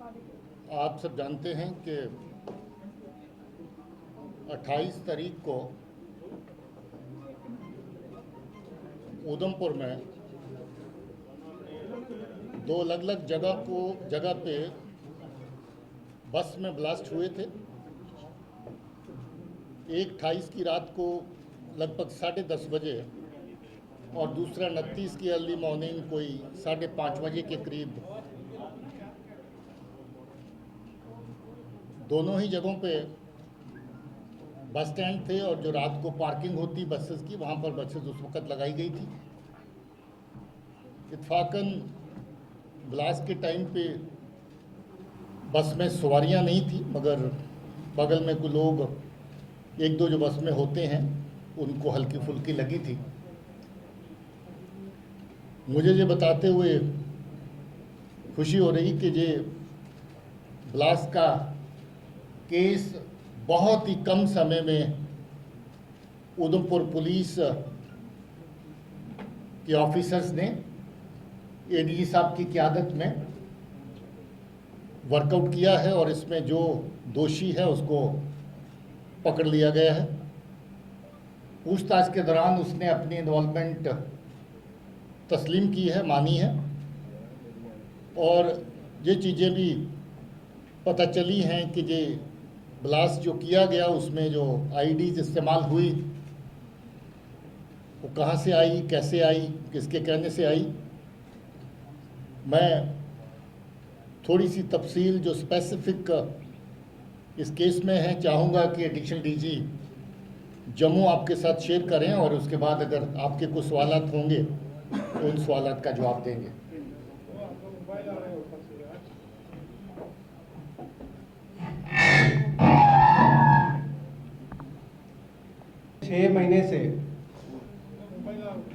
आप सब जानते हैं कि 28 तारीख को उधमपुर में दो अलग अलग जगह पे बस में ब्लास्ट हुए थे। एक 28 की रात को लगभग 10:30 बजे और दूसरा 29 की अर्ली मॉर्निंग कोई 5:30 बजे के करीब। दोनों ही जगहों पे बस स्टैंड थे और जो रात को पार्किंग होती बसेस की, वहाँ पर बसेस उस वक़्त लगाई गई थी। इत्फाकन ब्लास्ट के टाइम पे बस में सवारियाँ नहीं थी, मगर बगल में कुछ लोग, एक दो जो बस में होते हैं, उनको हल्की फुल्की लगी थी। मुझे ये बताते हुए खुशी हो रही कि ये ब्लास्ट का केस बहुत ही कम समय में उधमपुर पुलिस के ऑफिसर्स ने एडीजी साहब की क़यादत में वर्कआउट किया है और इसमें जो दोषी है उसको पकड़ लिया गया है। पूछताछ के दौरान उसने अपनी इन्वॉल्वमेंट तस्लीम की है, मानी है, और ये चीज़ें भी पता चली हैं कि ये ब्लास्ट जो किया गया उसमें जो आईडीज़ इस्तेमाल हुई वो कहाँ से आई, कैसे आई, किसके कहने से आई। मैं थोड़ी सी तफसील जो स्पेसिफिक इस केस में है चाहूँगा कि एडिशनल डीजी जम्मू आपके साथ शेयर करें, और उसके बाद अगर आपके कुछ सवालात होंगे तो उन सवालात का जवाब देंगे। 6 महीने से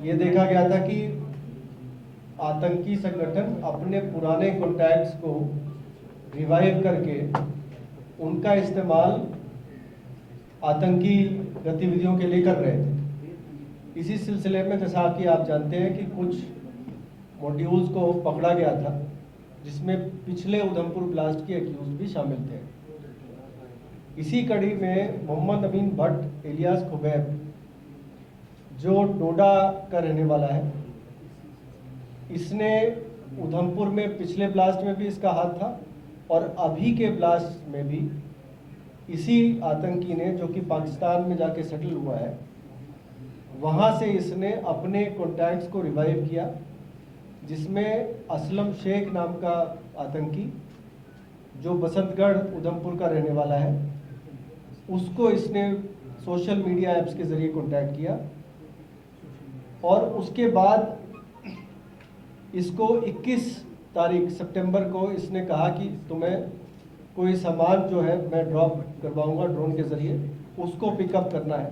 ये देखा गया था कि आतंकी संगठन अपने पुराने कॉन्टैक्ट्स को रिवाइव करके उनका इस्तेमाल आतंकी गतिविधियों के लिए कर रहे थे। इसी सिलसिले में जैसा कि आप जानते हैं कि कुछ मॉड्यूल्स को पकड़ा गया था, जिसमें पिछले उधमपुर ब्लास्ट के एक्यूज भी शामिल थे। इसी कड़ी में मोहम्मद अमीन भट्ट इलियास खुबैब, जो डोडा का रहने वाला है, इसने उधमपुर में पिछले ब्लास्ट में भी इसका हाथ था और अभी के ब्लास्ट में भी इसी आतंकी ने, जो कि पाकिस्तान में जाके सेटल हुआ है, वहाँ से इसने अपने कॉन्टैक्ट्स को रिवाइव किया, जिसमें असलम शेख नाम का आतंकी, जो बसंतगढ़ उधमपुर का रहने वाला है, उसको इसने सोशल मीडिया ऐप्स के ज़रिए कॉन्टैक्ट किया और उसके बाद इसको 21 तारीख सितंबर को इसने कहा कि तुम्हें कोई सामान जो है मैं ड्रॉप करवाऊंगा ड्रोन के ज़रिए, उसको पिकअप करना है।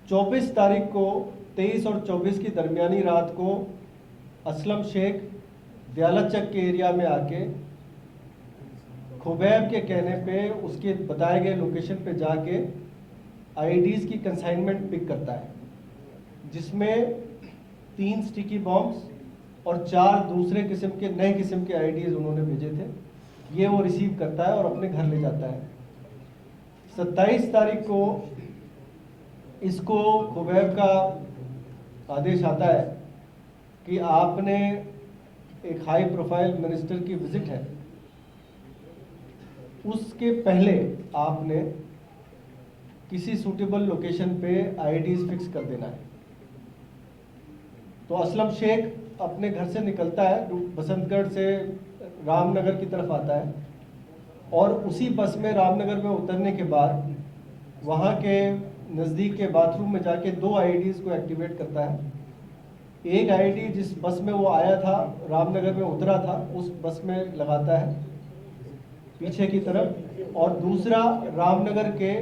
24 तारीख को 23 और 24 की दरमियानी रात को असलम शेख दयालचक के एरिया में आके खुबैब के कहने पे उसके बताए गए लोकेशन पे जाके आईडीज़ की कंसाइनमेंट पिक करता है, जिसमें 3 स्टिकी बॉम्ब्स और 4 दूसरे किस्म के नए किस्म के आईडीज़ उन्होंने भेजे थे। ये वो रिसीव करता है और अपने घर ले जाता है। 27 तारीख को इसको खुबैब का आदेश आता है कि आपने एक हाई प्रोफाइल मिनिस्टर की विजिट है, उसके पहले आपने किसी सूटेबल लोकेशन पे आईडीज़ फिक्स कर देना है। तो असलम शेख अपने घर से निकलता है, बसंतगढ़ से रामनगर की तरफ आता है और उसी बस में रामनगर में उतरने के बाद वहाँ के नज़दीक के बाथरूम में जाके 2 आईडीज़ को एक्टिवेट करता है। एक आईडी जिस बस में वो आया था, रामनगर में उतरा था, उस बस में लगाता है पीछे की तरफ, और दूसरा रामनगर के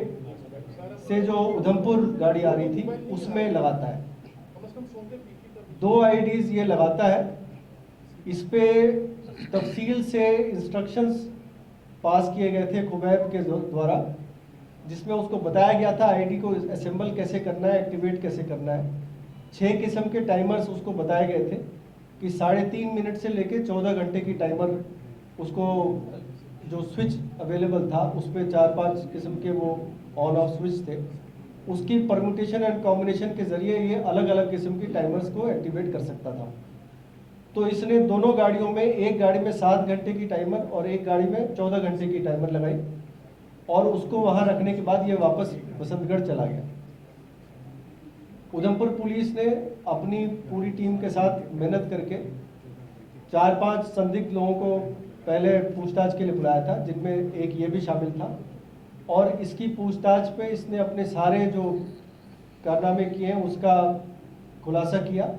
से जो उधमपुर गाड़ी आ रही थी उसमें लगाता है। 2 आईडीज़ ये लगाता है। इस पे तफसील से इंस्ट्रक्शंस पास किए गए थे खुबैब के द्वारा, जिसमें उसको बताया गया था आईडी को असेंबल कैसे करना है, एक्टिवेट कैसे करना है। 6 किस्म के टाइमर्स उसको बताए गए थे कि 3.5 मिनट से लेकर 14 घंटे की टाइमर उसको जो स्विच अवेलेबल था उस पर 4-5 किस्म के वो ऑन ऑफ स्विच थे, उसकी परम्यूटेशन एंड कॉम्बिनेशन के ज़रिए ये अलग अलग किस्म की टाइमर्स को एक्टिवेट कर सकता था। तो इसने दोनों गाड़ियों में, एक गाड़ी में 7 घंटे की टाइमर और एक गाड़ी में 14 घंटे की टाइमर लगाई और उसको वहाँ रखने के बाद ये वापस बसंतगढ़ चला गया। उधमपुर पुलिस ने अपनी पूरी टीम के साथ मेहनत करके 4-5 संदिग्ध लोगों को पहले पूछताछ के लिए बुलाया था, जिनमें एक ये भी शामिल था, और इसकी पूछताछ पे इसने अपने सारे जो कारनामे किए हैं उसका खुलासा किया।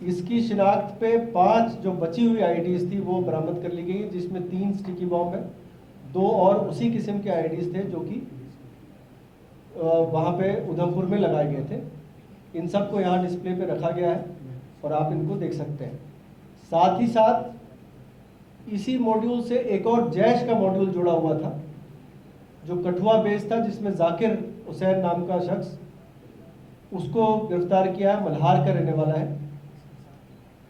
इसकी शिनाख्त पे 5 जो बची हुई आईडीज़ थी वो बरामद कर ली गई, जिसमें 3 स्टिकी बॉम्ब है, 2 और उसी किस्म के आईडीज़ थे जो कि वहाँ पे उधमपुर में लगाए गए थे। इन सब को यहाँ डिस्प्ले पे रखा गया है और आप इनको देख सकते हैं। साथ ही साथ इसी मॉड्यूल से एक और जैश का मॉड्यूल जुड़ा हुआ था जो कठुआ बेस था, जिसमें जाकिर हुसैन नाम का शख्स, उसको गिरफ्तार किया है, मल्हार का रहने वाला है,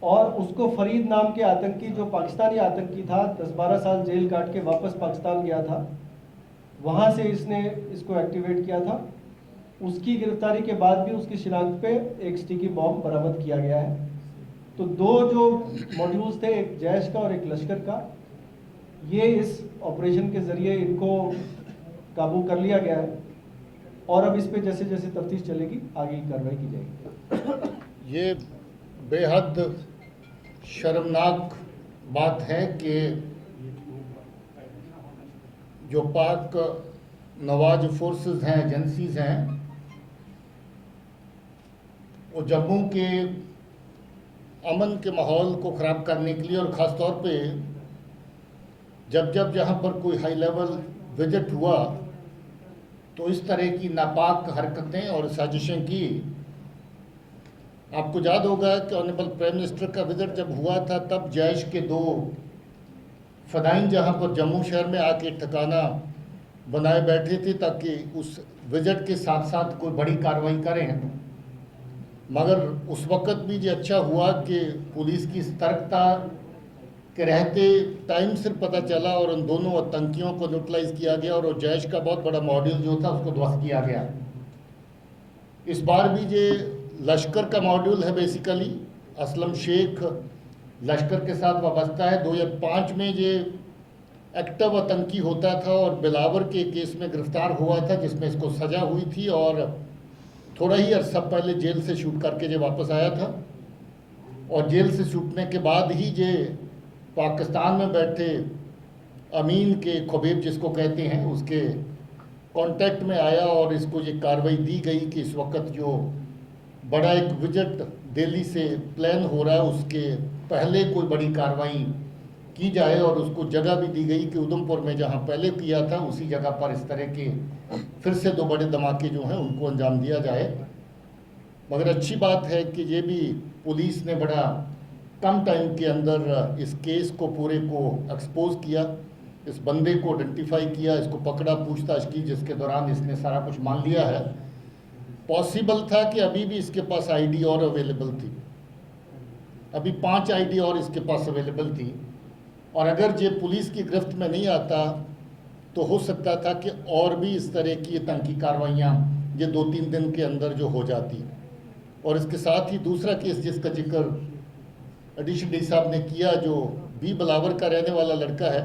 और उसको फरीद नाम के आतंकी, जो पाकिस्तानी आतंकी था, 10-12 साल जेल काट के वापस पाकिस्तान गया था, वहाँ से इसने इसको एक्टिवेट किया था। उसकी गिरफ्तारी के बाद भी उसकी शिनाख्त पे एक स्टिकी बॉम्ब बरामद किया गया है। तो 2 जो मॉड्यूल्स थे, एक जैश का और एक लश्कर का, ये इस ऑपरेशन के ज़रिए इनको काबू कर लिया गया है और अब इस पे जैसे जैसे तफ्तीश चलेगी आगे की कार्रवाई की जाएगी। ये बेहद शर्मनाक बात है कि जो पाक नवाज फोर्सेस हैं, एजेंसीज हैं, वो जम्मू के अमन के माहौल को ख़राब करने के लिए और ख़ास तौर पे जब जब जहाँ पर कोई हाई लेवल विजिट हुआ तो इस तरह की नापाक हरकतें और साजिशें की। आपको याद होगा कि ऑनरेबल प्राइम मिनिस्टर का विजिट जब हुआ था तब जैश के 2 फदाइन जहाँ पर जम्मू शहर में आके ठिकाना बनाए बैठे थे ताकि उस विजिट के साथ साथ कोई बड़ी कार्रवाई करें, मगर उस वक़्त भी ये अच्छा हुआ कि पुलिस की सतर्कता के रहते टाइम सिर पता चला और उन दोनों आतंकियों को न्यूट्रलाइज किया गया और जैश का बहुत बड़ा मॉड्यूल जो था उसको ध्वस्त किया गया। इस बार भी ये लश्कर का मॉड्यूल है, बेसिकली असलम शेख लश्कर के साथ वाबस्ता है। 2005 में ये एक्टिव आतंकी होता था और बिलावर के केस में गिरफ्तार हुआ था जिसमें इसको सज़ा हुई थी और थोड़ा ही अर्सा पहले जेल से शूट करके ये वापस आया था और जेल से छूटने के बाद ही ये पाकिस्तान में बैठे अमीन के खुबैब जिसको कहते हैं उसके कांटेक्ट में आया और इसको ये कार्रवाई दी गई कि इस वक्त जो बड़ा एक विजिट दिल्ली से प्लान हो रहा है उसके पहले कोई बड़ी कार्रवाई की जाए और उसको जगह भी दी गई कि उधमपुर में जहां पहले किया था उसी जगह पर इस तरह के फिर से 2 बड़े धमाके जो हैं उनको अंजाम दिया जाए। मगर अच्छी बात है कि ये भी पुलिस ने बड़ा कम टाइम के अंदर इस केस को पूरे को एक्सपोज किया, इस बंदे को आइडेंटिफाई किया, इसको पकड़ा, पूछताछ की, जिसके दौरान इसने सारा कुछ मान लिया है। पॉसिबल था कि अभी भी इसके पास आईडी और अवेलेबल थी, अभी 5 आईडी और इसके पास अवेलेबल थी और अगर ये पुलिस की गिरफ्त में नहीं आता तो हो सकता था कि और भी इस तरह की आतंकी कार्रवाइयाँ ये 2-3 दिन के अंदर जो हो जाती। और इसके साथ ही दूसरा केस जिसका जिक्र एडिशन डी साहब ने किया, जो बी बिलावर का रहने वाला लड़का है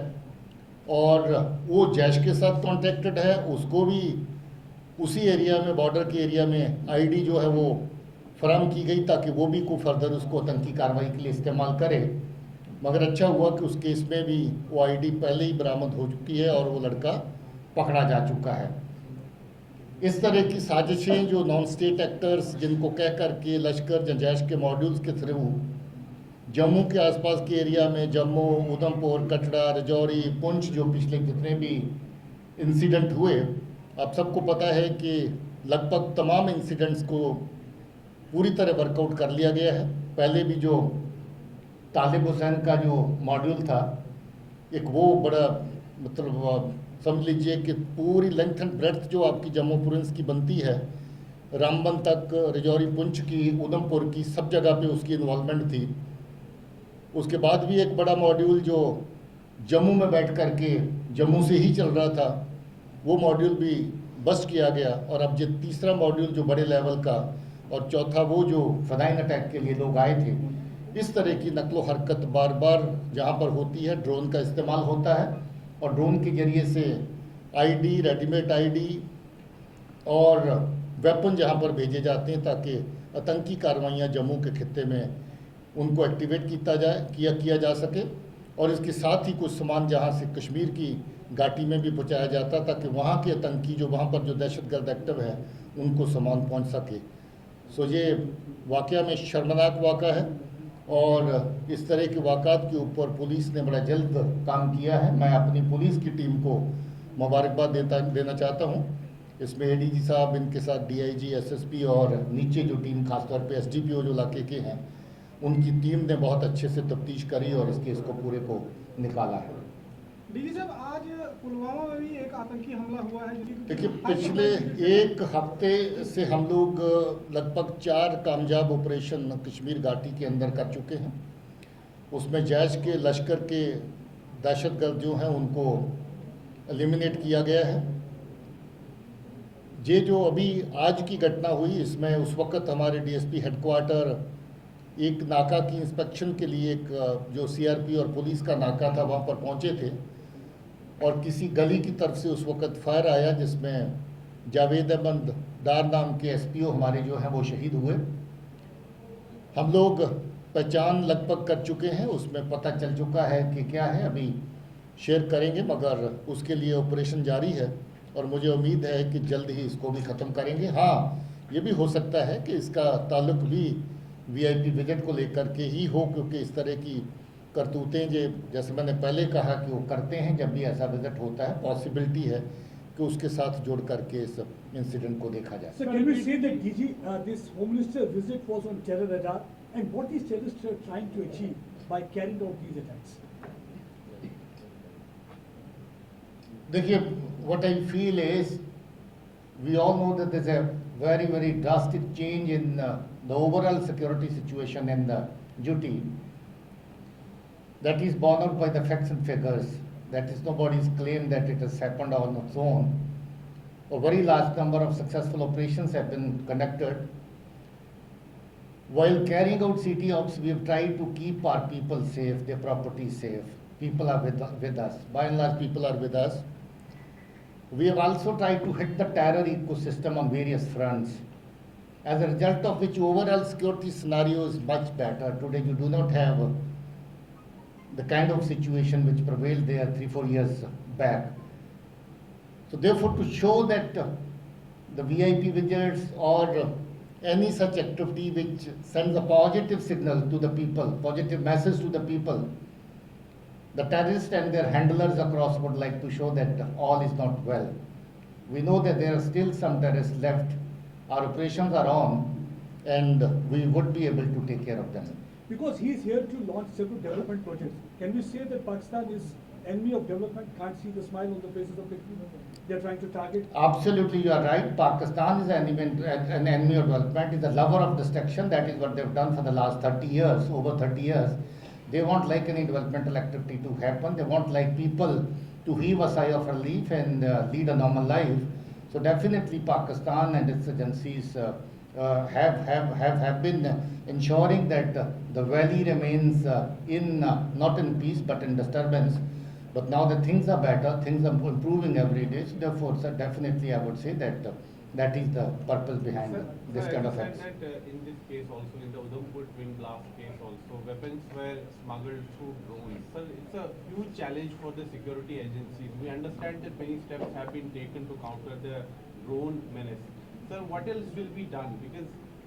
और वो जैश के साथ कॉन्टेक्टेड है, उसको भी उसी एरिया में, बॉर्डर के एरिया में आईडी जो है वो फराहम की गई ताकि वो भी को फर्दर उसको आतंकी कार्रवाई के लिए इस्तेमाल करे। मगर अच्छा हुआ कि उस केस में भी वो आईडी पहले ही बरामद हो चुकी है और वो लड़का पकड़ा जा चुका है। इस तरह की साजिशें जो नॉन स्टेट एक्टर्स जिनको कह कर के लश्कर या जैश के मॉड्यूल्स के थ्रू जम्मू के आसपास के एरिया में, जम्मू, उधमपुर, कटरा, राजौरी, पुंछ, जो पिछले जितने भी इंसिडेंट हुए, आप सबको पता है कि लगभग तमाम इंसिडेंट्स को पूरी तरह वर्कआउट कर लिया गया है। पहले भी जो तालिब हुसैन का जो मॉड्यूल था, एक वो बड़ा मतलब समझ लीजिए कि पूरी लेंथ एंड ब्रेड्थ जो आपकी जम्मू प्रोविंस की बनती है, रामबन तक, राजौरी, पुंछ की, उधमपुर की, सब जगह पे उसकी इन्वॉल्वमेंट थी। उसके बाद भी एक बड़ा मॉड्यूल जो जम्मू में बैठ कर के जम्मू से ही चल रहा था, वो मॉड्यूल भी बस्ट किया गया। और अब जो तीसरा मॉड्यूल जो बड़े लेवल का, और चौथा वो जो फदाइन अटैक के लिए लोग आए थे, इस तरह की नकलो हरकत बार बार जहाँ पर होती है ड्रोन का इस्तेमाल होता है। और ड्रोन के ज़रिए से आईडी, रेडीमेड आईडी और वेपन जहाँ पर भेजे जाते हैं ताकि आतंकी कार्रवाइयाँ जम्मू के खित्ते में उनको एक्टिवेट किया जा सके। और इसके साथ ही कुछ सामान जहाँ से कश्मीर की घाटी में भी पहुँचाया जाता ताकि वहाँ के आतंकी जो वहाँ पर जो दहशतगर्द एक्टिव है उनको सामान पहुँच सके। सो ये वाक़या में शर्मनाक वाक़ा है और इस तरह के वाक़ात के ऊपर पुलिस ने बड़ा जल्द काम किया है। मैं अपनी पुलिस की टीम को मुबारकबाद देना चाहता हूँ। इसमें एडीजी साहब, इनके साथ डीआईजी, एसएसपी और नीचे जो टीम खासतौर पे एसडीपीओ जो इलाके के हैं, उनकी टीम ने बहुत अच्छे से तफ्तीश करी और इस केस को पूरे को निकाला है। डीजी साहब, आज पुलवामा में भी एक आतंकी हमला हुआ है। देखिए, पिछले एक हफ्ते से हम लोग लगभग 4 कामयाब ऑपरेशन कश्मीर घाटी के अंदर कर चुके हैं। उसमें जैश के लश्कर के दहशतगर्द जो हैं उनको एलिमिनेट किया गया है। ये जो अभी आज की घटना हुई, इसमें उस वक्त हमारे डीएसपी हेडक्वार्टर एक नाका की इंस्पेक्शन के लिए, एक जो सीआरपी और पुलिस का नाका था वहाँ पर पहुँचे थे और किसी गली की तरफ से उस वक्त फायर आया जिसमें जावेद अहमद डार नाम के एसपीओ हमारे जो हैं वो शहीद हुए। हम लोग पहचान लगभग कर चुके हैं, उसमें पता चल चुका है कि क्या है, अभी शेयर करेंगे, मगर उसके लिए ऑपरेशन जारी है और मुझे उम्मीद है कि जल्द ही इसको भी ख़त्म करेंगे। हाँ, ये भी हो सकता है कि इसका ताल्लुक भी वीआईपी विजिट को लेकर के ही हो, क्योंकि इस तरह की करतूतें जैसे मैंने पहले कहा कि वो करते हैं जब भी ऐसा विजिट होता है, पॉसिबिलिटी है कि उसके साथ जोड़ करके इस इंसिडेंट को देखा जाए। So can we say that DG, this Home Minister visit was on terror radar, and what is terrorists trying to achieve by carrying out these attacks? देखिए, what I feel is we all know that there's a very, very drastic change in the overall security situation in the duty. That is borne out by the facts and figures. That is nobody's claim that it has happened on its own. A very large number of successful operations have been conducted. While carrying out CT ops, we have tried to keep our people safe, their property safe. People are with us. By and large, people are with us. We have also tried to hit the terror ecosystem on various fronts, as a result of which overall security scenario is much better. Today you do not have the kind of situation which prevailed there 3-4 years back. So therefore, to show that the VIP visits or any such activity which sends a positive signal to the people, positive message to the people, the terrorists and their handlers across would like to show that all is not well. We know that there are still some terrorists left. Our operations are on and we would be able to take care of them. Because he is here to launch several development projects, can we say that Pakistan is enemy of development, can't see the smile on the faces of people they are trying to target? Absolutely, you are right. Pakistan is an enemy of development, is a lover of destruction. That is what they've done for the last 30 years, over 30 years. They won't like any developmental activity to happen. They won't like people to heave a sigh of relief and lead a normal life. So definitely Pakistan and its agencies have been ensuring that the valley remains not in peace but in disturbance. But now that things are better, things are improving every day. So therefore, sir, definitely I would say that that is the purpose behind this kind of acts. That in this case also, in the Udhampur twin blast case also, weapons were smuggled through drones. Sir, it's a huge challenge for the security agencies. We understand that many steps have been taken to counter the drone menace. Sir, what else will be done? Because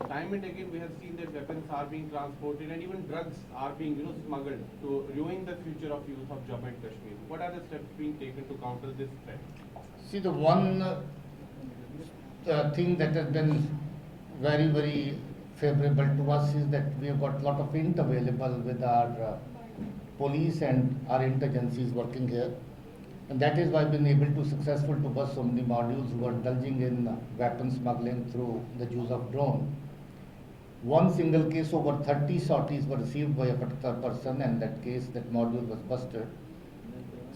time and again we have seen that weapons are being transported and even drugs are being smuggled to ruin the future of youth of Jammu and Kashmir. What are the steps being taken to counter this threat? See, the one thing that has been very, very favorable to us is that we have got a lot of int available with our police and our intelligence working here. And that is why we've been able to successful to bust so many modules who are indulging in weapon smuggling through the use of drone. One single case, over 30 sorties were received by a particular person, and that case, that module was busted.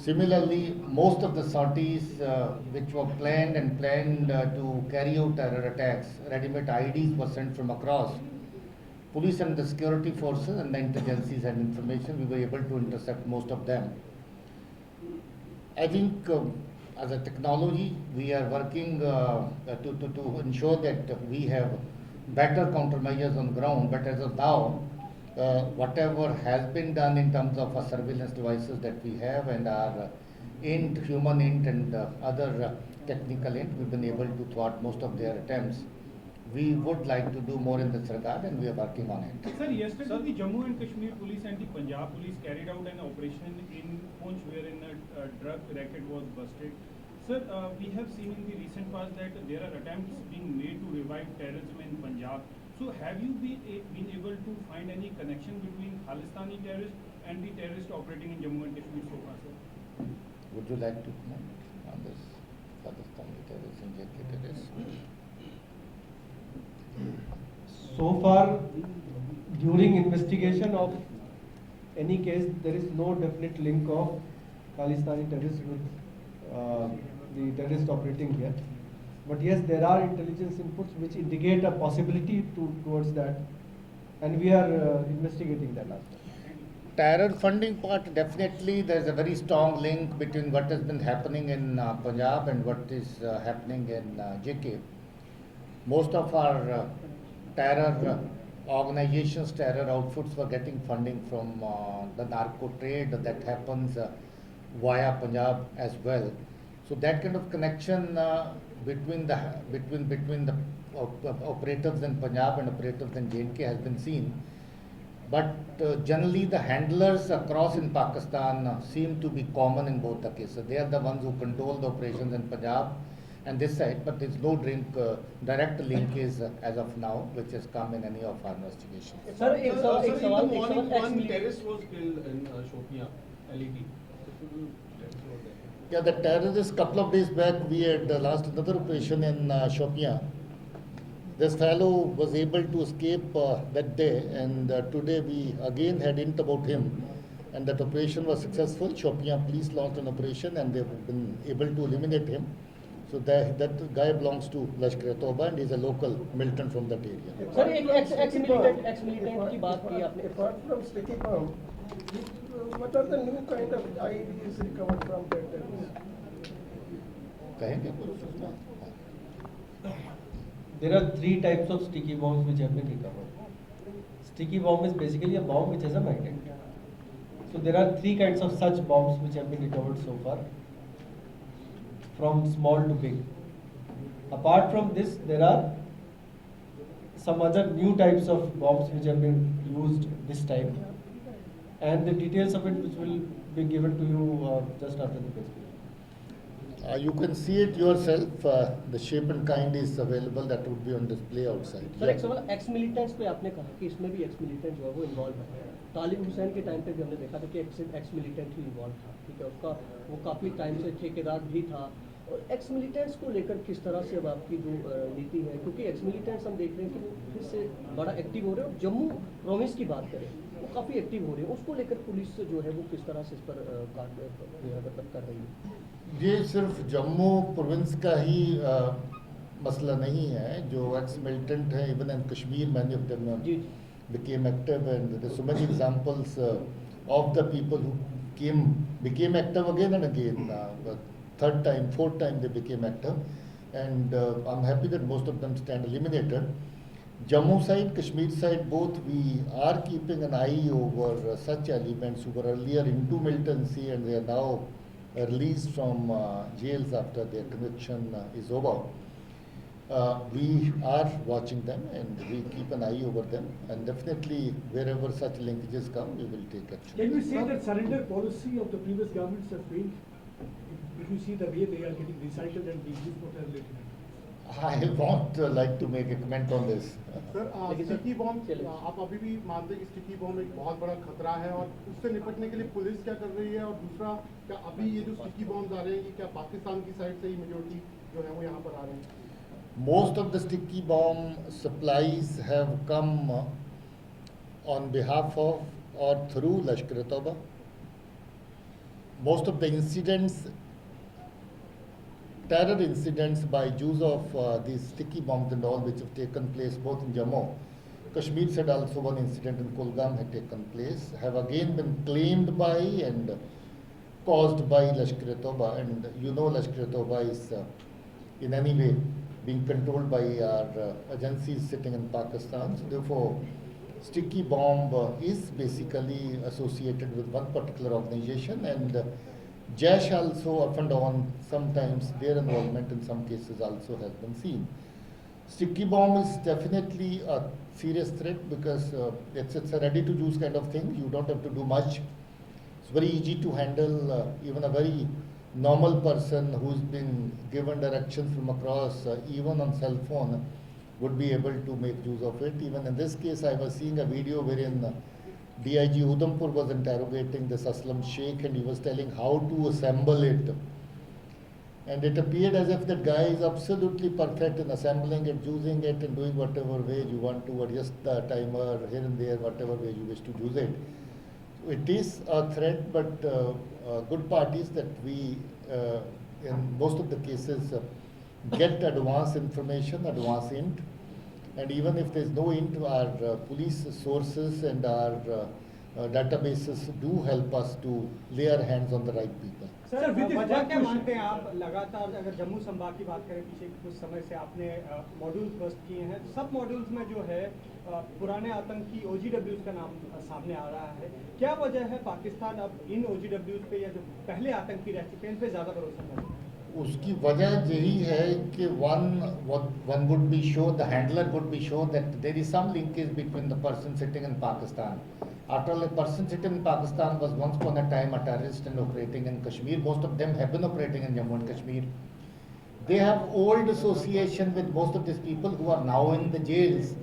Similarly, most of the sorties which were planned to carry out terror attacks, ready-made IDs were sent from across. Police and the security forces and the intelligences and information, we were able to intercept most of them. I think as a technology, we are working to ensure that we have better countermeasures on ground. But as of now, whatever has been done in terms of surveillance devices that we have and our human int and other technical int, we've been able to thwart most of their attempts. We would like to do more in this regard and we are working on it. Sir, yesterday the Jammu and Kashmir police and the Punjab police carried out an operation in Poonch wherein a drug racket was busted. Sir, we have seen in the recent past that there are attempts being made to revive terrorism in Punjab. So have you been able to find any connection between Khalistani terrorists and the terrorists operating in Jammu and Kashmir so far, sir? Would you like to comment on this Pakistani terrorists and JK terrorists? So far, during investigation of any case, there is no definite link of Khalistani terrorists with the terrorists operating here. But yes, there are intelligence inputs which indicate a possibility towards that, and we are investigating that as well. Terror funding part, definitely there is a very strong link between what has been happening in Punjab and what is happening in JK. Most of our terror organizations, terror outfits were getting funding from the narco trade that happens via Punjab as well. So that kind of connection between the operatives in Punjab and operatives in J&K has been seen. But generally the handlers across in Pakistan seem to be common in both the cases. They are the ones who control the operations in Punjab and this side, but there is no direct linkage as of now, which has come in any of our investigations. Sir, in the morning, one ex-military terrorist was killed in Shopian, LED. Yeah, the terrorists, couple of days back, we had launched another operation in Shopian. This fellow was able to escape that day, and today we again had hint about him, and that operation was successful. Shopian police launched an operation, and they've been able to eliminate him. So that guy belongs to Lashkar-e-Toba and he's a local militant from that area. Sir, ex-militant की बात की आपने. Apart from sticky bomb, what are the new kind of IEDs recovered from that terrorist? कहेंगे? There are three types of sticky bombs which have been recovered. Sticky bomb is basically a bomb which has a magnet. So there are three kinds of such bombs which have been recovered so far, from small to big. Apart from this, there are some other new types of bombs which have been used this time, and the details of it which will be given to you just after the presentation. You can see it yourself. The shape and kind is available. That would be on display outside. Sir एक सवाल x militants पे आपने कहा कि इसमें भी x militant जो है वो इन्वॉल्व है. तालिब हुसैन के टाइम पे भी हमने देखा था कि एक्स मिलिटेंट ही इन्वॉल्व था. ठीक है, उसका वो काफ़ी टाइम से ठेकेदार भी था. और एक्स मिलिटेंट्स को लेकर किस तरह से अब आपकी जो नीति है, क्योंकि एक्स मिलिटेंट्स हम देख रहे हैं कि वो फिर से बड़ा एक्टिव हो रहे हैं. और जम्मू प्रोविंस की बात करें वो काफ़ी एक्टिव हो रहे हैं. उसको लेकर पुलिस जो है वो किस तरह से इस पर कार्रवाई कर रही है? ये सिर्फ जम्मू प्रोविंस का ही मसला नहीं है. जो एक्स मिलिटेंट है, even in Kashmir many of them became active, and there's so many examples of the people who became active again and again. Third time, fourth time they became active, and I'm happy that most of them stand eliminated. Jammu side, Kashmir side, both we are keeping an eye over such elements who were earlier into militancy and they are now released from jails after their conviction is over. We are watching them and we keep an eye over them, and definitely wherever such linkages come, we will take action. Can we say that surrender policy of the previous governments have failed? If you see the way they are getting recycled and being used for terror related. I won't like to make a comment on this. Sir sticky bomb आप अभी भी मानते हैं कि sticky bomb एक बहुत बड़ा खतरा है, और उससे निपटने के लिए पुलिस क्या कर रही है? और दूसरा, क्या अभी ये जो स्टिकी बॉम्ब आ रहे हैं, क्या पाकिस्तान की साइड से ही मेजोरिटी जो है वो यहाँ पर आ रहे हैं? Most of the sticky bomb supplies have come on behalf of or through Lashkar-e-Toba. most of the incidents, terror incidents by use of these sticky bombs and all, which have taken place both in Jammu, Kashmir said also one incident in Kulgam had taken place, have again been claimed by and caused by Lashkar-e-Toba, and you know Lashkar-e-Toba is in any way being controlled by our agencies sitting in Pakistan. So therefore, sticky bomb is basically associated with one particular organization, and Jaish also up and down, sometimes their involvement in some cases also has been seen. Sticky bomb is definitely a serious threat because it's a ready to use kind of thing. You don't have to do much. It's very easy to handle. Even a very normal person who's been given directions from across, even on cell phone, would be able to make use of it. Even in this case, I was seeing a video wherein DIG Udhampur was interrogating this Aslam Sheikh, and he was telling how to assemble it. And it appeared as if that guy is absolutely perfect in assembling it, using it, and doing whatever way you want to adjust the timer here and there, whatever way you wish to use it. So it is a threat, but good part is that we, in most of the cases, get advance information, advance hint. And even if there is no hint, our police sources and our databases do help us to lay our hands on the right people. Sir वजह क्या मानते हैं आप? लगातार अगर जम्मू संभाग की बात करें, पीछे कुछ समय से आपने मॉड्यूल्स बस्ट किए हैं, सब मॉड्यूल्स में जो है पुराने आतंकी OGWs का नाम सामने आ रहा है. क्या वजह है पाकिस्तान अब इन OGWs पे या जो पहले आतंकी रह चुके हैं इन पे ज़्यादा भरोसा करता है? उसकी वजह यही है कि one would be sure, the handler would be sure that there is some linkage between the person sitting in Pakistan. After all, a person sitting in Pakistan was once upon a time a terrorist and operating in Kashmir. Most of them have been operating in Jammu and Kashmir. They have old association with most of these people who are now in the jails.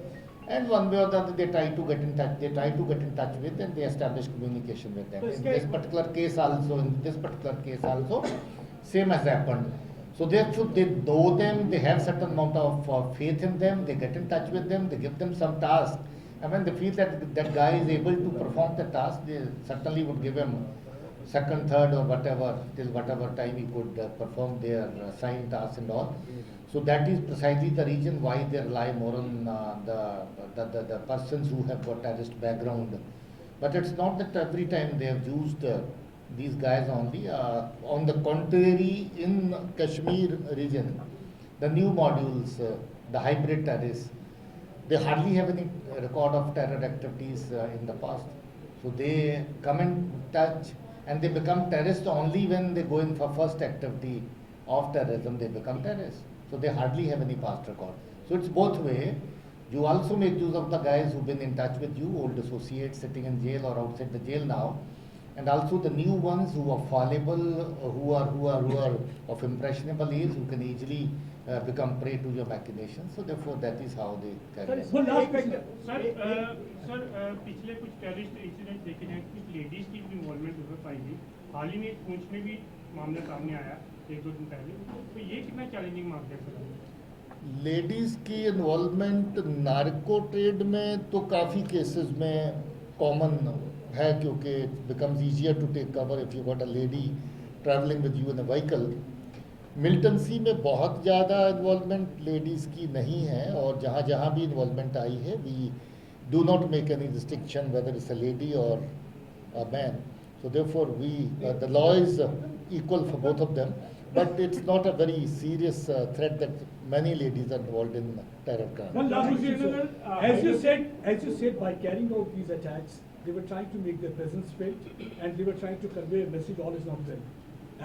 And one way or the other, they try to get in touch. They try to get in touch with, and they establish communication with them. In this particular case also, same has happened. So therefore, they know them. They have certain amount of faith in them. They get in touch with them. They give them some task. And when they feel that that guy is able to perform the task, they certainly would give him second, third, or whatever, till whatever time he could perform their assigned tasks and all. So that is precisely the reason why they rely more on the persons who have got terrorist background. But it's not that every time they have used these guys only. On the contrary, in Kashmir region, the new modules, the hybrid terrorists, they hardly have any record of terror activities in the past. So they come in touch and they become terrorists only when they go in for first activity of terrorism, they become terrorists. So they hardly have any past record. So it's both way. You also make use of the guys who've been in touch with you, old associates sitting in jail or outside the jail now, and also the new ones who are fallible, who are of impressionable age, who can easily become prey to your machinations. So therefore, that is how they carry it. Sir पिछले कुछ terrorist incident देखे हैं, कुछ ladies की भी involvement हुई पाई गई. हाल ही में पुंछ में भी मामला सामने आया 1-2 दिन पहले. तो ये कितना चैलेंजिंग मामला है? लेडीज की इन्वॉल्वमेंट नार्को ट्रेड में तो काफ़ी केसेस में कॉमन है, क्योंकि it becomes easier to take cover if you got a lady traveling with you in a vehicle. Militancy में बहुत ज़्यादा इन्वॉल्वमेंट लेडीज़ की नहीं है, और जहाँ जहाँ भी इन्वॉल्वमेंट आई है, we do not make any distinction whether it's a lady और a man. So therefore, the law is equal for both of them, but it's not a very serious threat that many ladies are involved in terror crime. One last question, sir. As you said, by carrying out these attacks, they were trying to make their presence felt, and they were trying to convey a message: all is not well.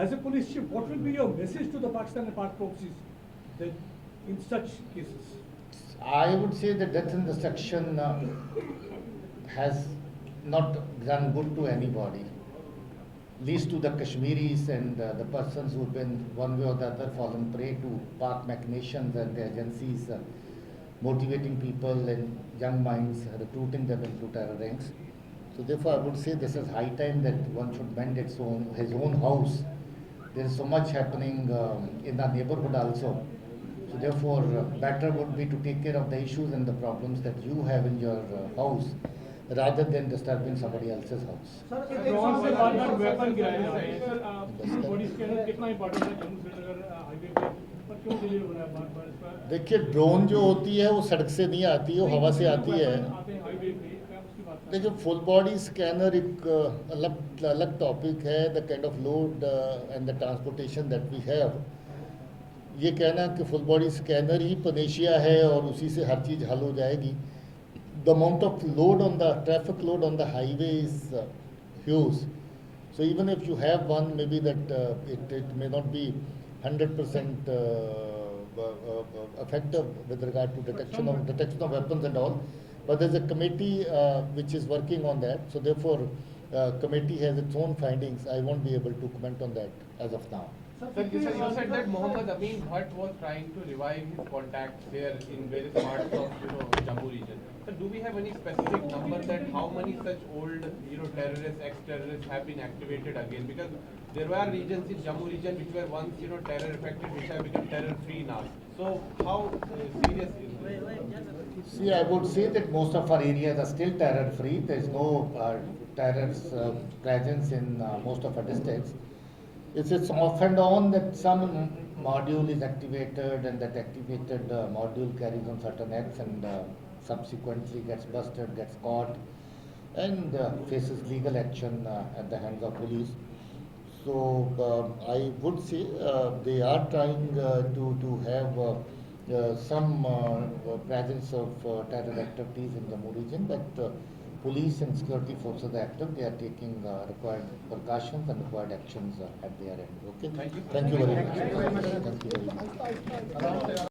As a police chief, what will be your message to the Pakistan and Pak proxies that in such cases? I would say that death in destruction has not done good to anybody, least to the Kashmiris and the persons who've been one way or the other fallen prey to Pak machinations and the agencies motivating people and young minds, recruiting them into terror ranks. So therefore, I would say this is high time that one should mend his own house. There is so much happening in the neighborhood also. So therefore, better would be to take care of the issues and the problems that you have in your house, rather than disturbing somebody else's house. Drone से बार-बार weapon गिराए जा रहे हैं sir, body scanner कितना important है Jammu Srinagar highway पर क्यों डिले हो रहा है बार-बार इस पर? देखिए, ड्रोन जो होती है वो सड़क से नहीं आती है, वो हवा से आती है। आते हैं हाईवे पे, क्या उसकी बात कर? देखिए, फुल बॉडी स्कैनर एक अलग टॉपिक है। The kind of load and the transportation that we have, ये कहना कि फुल बॉडी स्कैनर ही पनेशिया है और उसी से हर चीज़ हल हो जाएगी। The amount of load on the traffic load on the highway is huge. So even if you have one, maybe that it may not be 100% effective with regard to detection of weapons and all. But there's a committee which is working on that. So therefore, committee has its own findings. I won't be able to comment on that as of now. Sir, you said that Mohammed Amin Bhatt was trying to revive his contacts there in various parts of Jammu region. So do we have any specific number that how many such old terrorists, ex-terrorists have been activated again? Because there were regions in Jammu region which were once terror affected, which have become terror free now. So how serious is this? See, I would say that most of our areas are still terror free. There is no terror presence in most of our districts. It's off and on that some module is activated, and that activated module carries on certain acts and subsequently gets busted, gets caught, and faces legal action at the hands of police. So I would say they are trying to have some presence of terror activities in the Jammu region, but police and security forces are active. They are taking required precautions and required actions at their end. Okay. Thank you very much. Thank you very much.